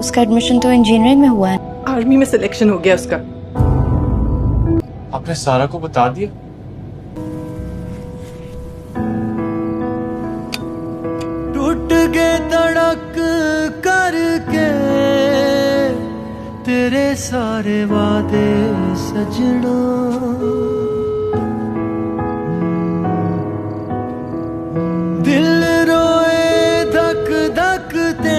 उसका एडमिशन तो इंजीनियरिंग में हुआ है। आर्मी में सिलेक्शन हो गया उसका। आपने सारा को बता दिया? टूट गए धड़क करके तेरे सारे वादे सजना, दिल रोए धक धक ते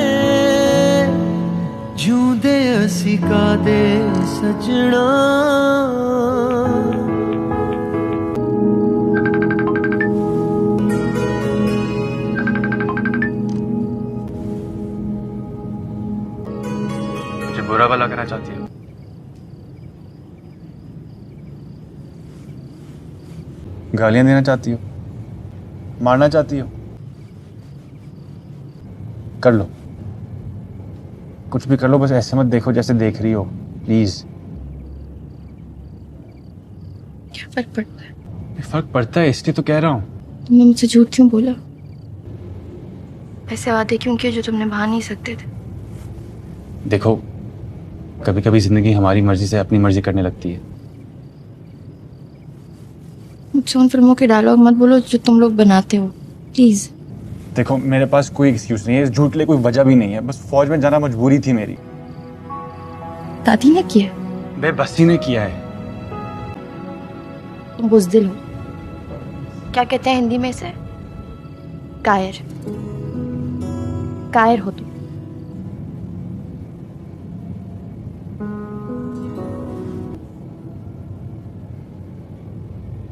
जूंदे असी का दे सजना। मुझे बुरा भला करना चाहती हो? गालियां देना चाहती हो? मारना चाहती हो? कर लो, कुछ भी कर लो, बस ऐसे मत देखो जैसे देख रही हो, प्लीज। क्या फर्क पड़ता है? फर्क पड़ता है इसलिए तो कह रहा हूँ। तुमने मुझसे झूठ क्यों बोला? ऐसे वादे क्यों किए जो तुम निभा नहीं सकते थे? देखो, कभी कभी जिंदगी हमारी मर्जी से अपनी मर्जी करने लगती है। मुझसे उन फिल्मों के डायलॉग मत बोलो जो तुम लोग बनाते हो, प्लीज। देखो, मेरे पास कोई एक्सक्यूज नहीं है, इस झूठ के लिए कोई वजह भी नहीं है, बस फौज में जाना मजबूरी थी मेरी। दादी ने किया? बेबसी ने किया है। तुम बुज़दिल हो। क्या कहते हैं हिंदी में इसे? कायर। कायर हो तुम।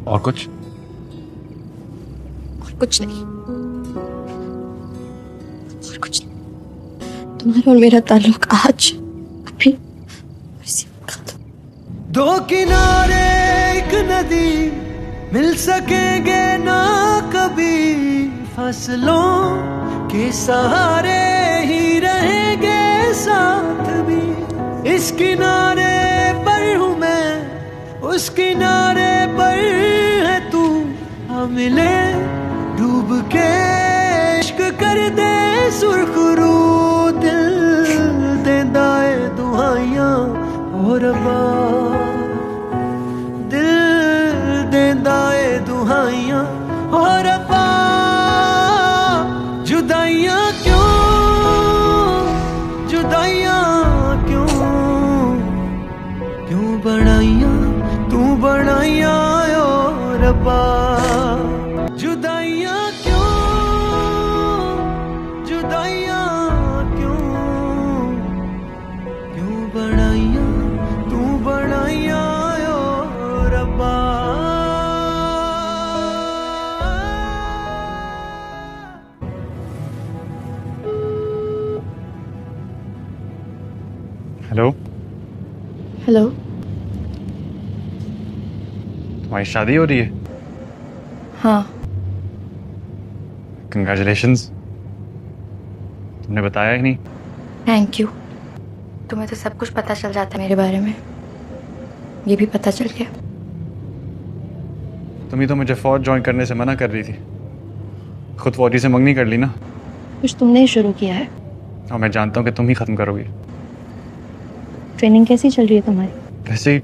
और कुछ? और कुछ नहीं, और कुछ नहीं। तुम्हारा और मेरा ताल्लुक आज अभी इसी वक्त। दो किनारे एक नदी मिल सकेंगे ना कभी, फसलों के सहारे ही रहेंगे साथ भी। इस किनारे पर हूँ मैं, उस किनारे पर है तू, हम मिले डूब के इश्क कर दे सुरखरू, दिल देंदा है दुआइयां और रब्बा, दिल देंदा है दुआइयां और रब्बा। जुदाइयां क्यों, जुदाइयां क्यों, क्यों बनाइयां तू बनाइयां ओ रब्बा। जुदाइयां क्यों, जुदाइयां क्यों, क्यों बनाइयां तू बनाइयां ओ रब्बा। Hello, hello. तुम्हारी शादी हो रही है? हाँ। कंग्रेचुलेशंस। तुमने बताया ही नहीं। Thank you. तुम्हें तो सब कुछ पता चल जाता है मेरे बारे में, ये भी पता चल गया। तुम ही तो मुझे फौज ज्वाइन करने से मना कर रही थी, खुद फौजी से मंगनी कर ली ना। कुछ तुमने ही शुरू किया है। और मैं जानता हूँ कि तुम ही खत्म करोगी। ट्रेनिंग कैसी चल रही है तुम्हारी? वैसे ही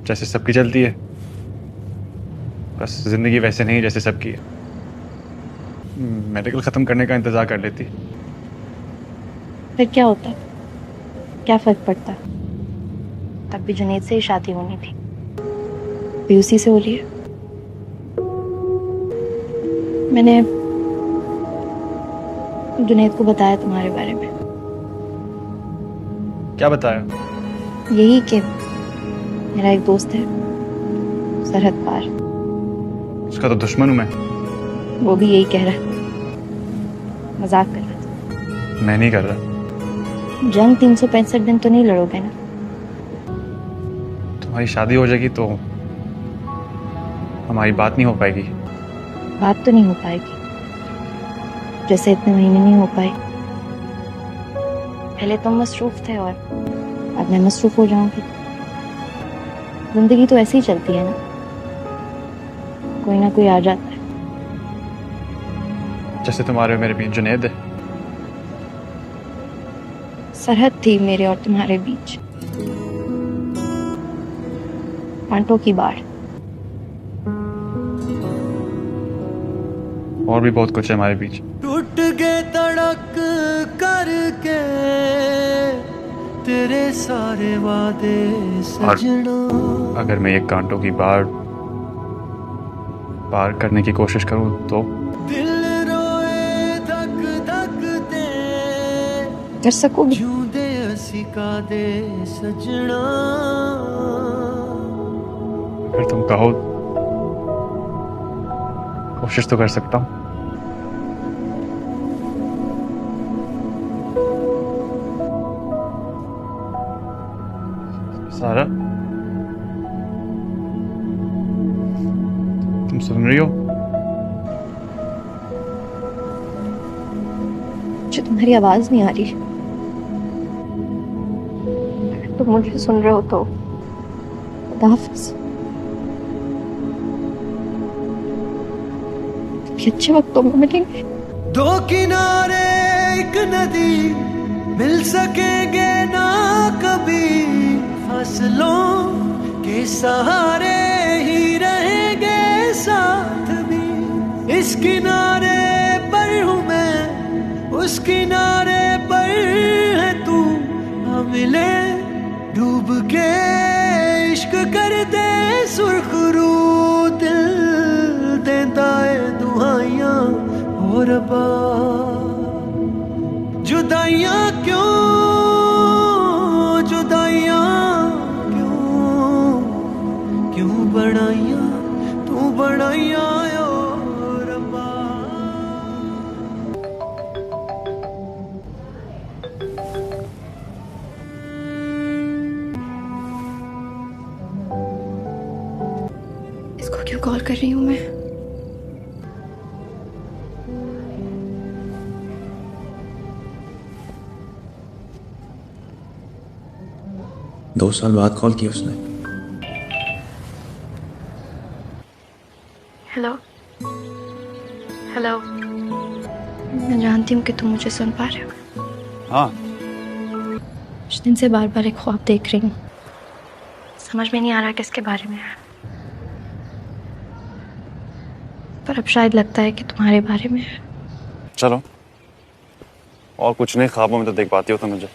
जैसे सबकी चलती है, बस जिंदगी वैसे नहीं जैसे सबकी है। मेडिकल ख़त्म करने का इंतज़ार कर लेती। फिर क्या होता? क्या फर्क पड़ता? तब भी जुनैद से ही शादी होनी थी, भी उसी से हो रही है। मैंने जुनैद को बताया तुम्हारे बारे में। क्या बताया? यही कि मेरा एक दोस्त है सरहद पार। उसका तो दुश्मन हूँ मैं। वो भी यही कह रहा है, मजाक कर रहा था। मैं नहीं कर रहा। जंग 365 दिन तो नहीं लड़ोगे ना? तुम्हारी शादी हो जाएगी तो हमारी बात नहीं हो पाएगी। बात तो नहीं हो पाएगी, जैसे इतने महीने नहीं हो पाई। पहले तुम मसरूफ थे और अब मैं मसरूफ हो जाऊंगी। जिंदगी तो ऐसे ही चलती है ना, कोई ना कोई आ जाता है। जैसे तुम्हारे और मेरे बीच जुनैद है। सरहद थी मेरे और तुम्हारे बीच, कांटों की बाढ़। और भी बहुत कुछ है हमारे बीच। टूट गए तड़क करके तेरे सारे वादे सजना। अगर मैं ये कांटों की बाढ़ पार करने की कोशिश करूं तो दिल रोए धक धक दे कर सकोगे? जूंदे असिका दे सजना। फिर तुम कहो कोशिश तो कर सकता हूं। सारा, तुम सुन रही हो? मुझे तुम्हारी आवाज नहीं आ रही। तुम तो मुझे सुन रहे हो तो खुदा हाफिज। अच्छे वक्तों में मिलेंगे। दो किनारे एक नदी मिल सकेंगे ना कभी, फसलों के सहारे ही रहेंगे साथ भी। इस किनारे पर हूँ मैं, उस किनारे पर है तू। हम मिले डूब के इश्क कर दे सुर्खरू, दिल देता है दुआइयां हो रब्बा। जुदाइयां क्यों, जुदाइयां क्यों, क्यों बनाइयां तू बनाइयां ओ रब्बा। इसको क्यों कॉल कर रही हूँ मैं? दो साल बाद कॉल किया उसने। हेलो हेलो, मैं जानती हूँ कि तुम मुझे सुन पा रहे हो। हाँ, कुछ दिन से बार बार एक ख्वाब देख रही हूँ, समझ में नहीं आ रहा किसके बारे में है, पर अब शायद लगता है कि तुम्हारे बारे में है। चलो, और कुछ नहीं, ख्वाबों में तो देख पाती हो तो मुझे।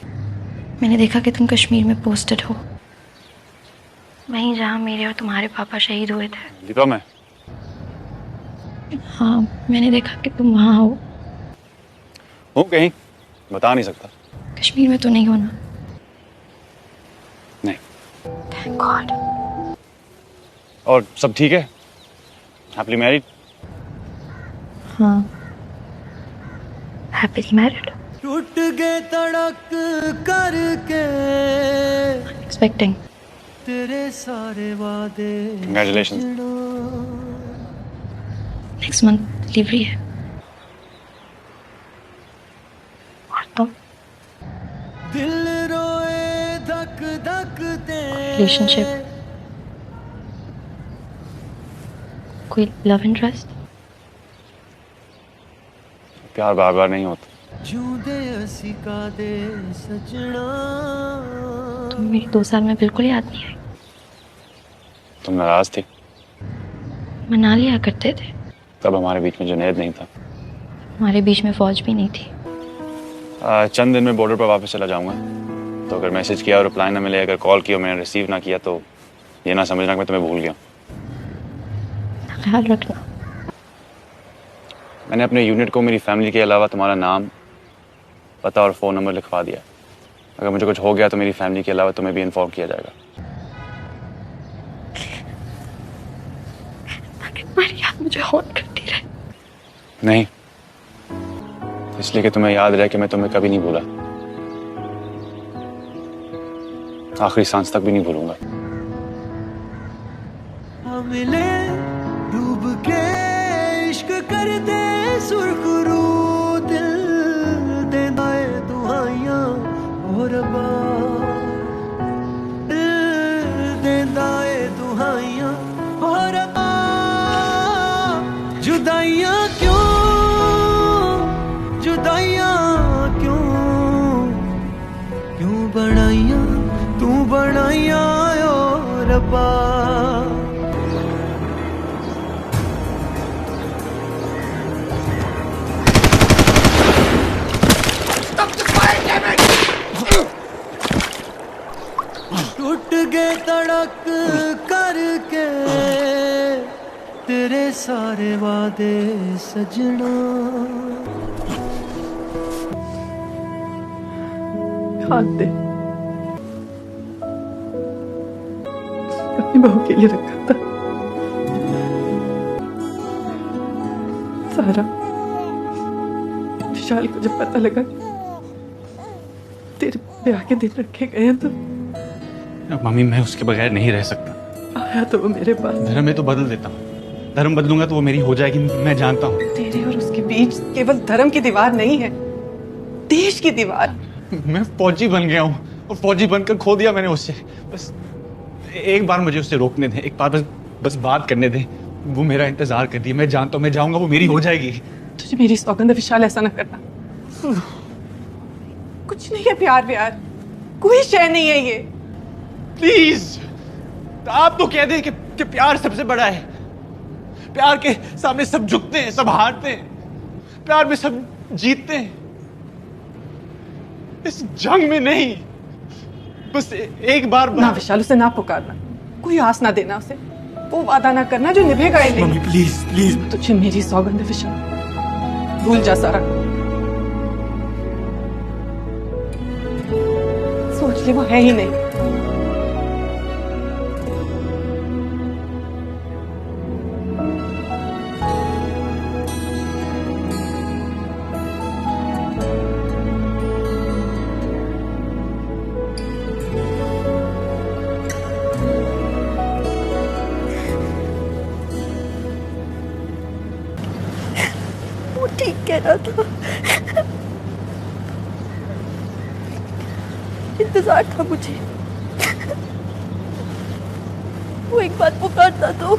मैंने देखा कि तुम कश्मीर में पोस्टेड हो, वहीं जहाँ मेरे और तुम्हारे पापा शहीद हुए थे। दीपा, मैं हाँ, मैंने देखा कि तुम वहाँ हो। हूँ कहीं, बता नहीं सकता। कश्मीर में तो नहीं हो ना? नहीं। Thank God. और सब ठीक है? Happily married? हाँ, हैप्पीली मैरिड। टूट गए तड़क करके एक्सपेक्टिंग। तेरे सारे वादे Congratulations. नेक्स्ट मंथ डिलीवरी है। और तुम? दिल रोए धक धक दे। रिलेशनशिप? कोई लव इंटरेस्ट? प्यार बार बार नहीं होता। जूंदे असिका दे सजना। तुम मेरी 2 साल में बिल्कुल याद नहीं आई। तुम नाराज थी, मना लिया करते थे। तब हमारे बीच में जुनैद नहीं था। हमारे बीच में फौज भी नहीं थी। चंद दिन में बॉर्डर पर वापस चला जाऊंगा, तो अगर मैसेज किया और रिप्लाई ना मिले, अगर कॉल किया और मैंने रिसीव ना किया, तो ये ना समझना कि मैं तुम्हें भूल गया। ख्याल रखना। मैंने अपने यूनिट को मेरी फैमिली के अलावा तुम्हारा नाम, पता और फ़ोन नंबर लिखवा दिया। अगर मुझे कुछ हो गया तो मेरी फैमिली के अलावा तुम्हें भी इन्फॉर्म किया जाएगा। ताकि तुम्हारी याद मुझे हॉन्ट करती रहे। नहीं, इसलिए कि तुम्हें याद रहे कि मैं तुम्हें कभी नहीं भूला, आखिरी सांस तक भी नहीं भूलूंगा। हम मिले डूब के इश्क कर दे सुर्खरू, दिल देता है दुआइयां हो रब्बा। दिल देता है दुआइयां हो रब्बा। जुदाइयां क्यों, जुदाइयां क्यों, लड़ाइयां तू बनाइया ओ रब्बा। टूट गए तड़क करके तेरे सारे वादे सजना। हाथ दे, अपनी बहू के लिए रखा था सारा। विशाल को जब पता लगा तेरे ब्याह के दिन रखे गए हैं तो मम्मी मैं उसके बगैर नहीं रह सकता। आया तो वो मेरे पास। धर्म में तो बदल देता हूँ, धर्म बदलूंगा तो वो मेरी हो जाएगी, मैं जानता हूँ। तेरे और उसके बीच केवल धर्म की दीवार नहीं है, देश की दीवार। मैं फौजी बन गया हूँ और फौजी बनकर खो दिया मैंने उससे। बस एक बार मुझे उससे रोकने दे, एक बार बस बात करने दे। वो मेरा इंतजार कर दिया, मैं जानता हूँ मैं जाऊंगा वो मेरी हो जाएगी। तुझे मेरी सौगंध है विशाल, ऐसा ना करना। कुछ नहीं है प्यार व्यार, कोई शय नहीं है ये। प्लीज आप तो कह दें कि प्यार सबसे बड़ा है। प्यार के सामने सब झुकते हैं, सब हारते हैं, प्यार में सब जीतते हैं। इस जंग में नहीं, बस एक बार ना विशाल, उसे ना पुकारना, कोई आस ना देना उसे, वो वादा ना करना जो निभेगा ही नहीं। Mummy please please. तुझे मेरी सौगंध है विशाल, भूल जा सारा। सोच ले वो है ही नहीं। वो ठीक कह रहा था, इंतजार था मुझे। वो एक बात पुकारता तो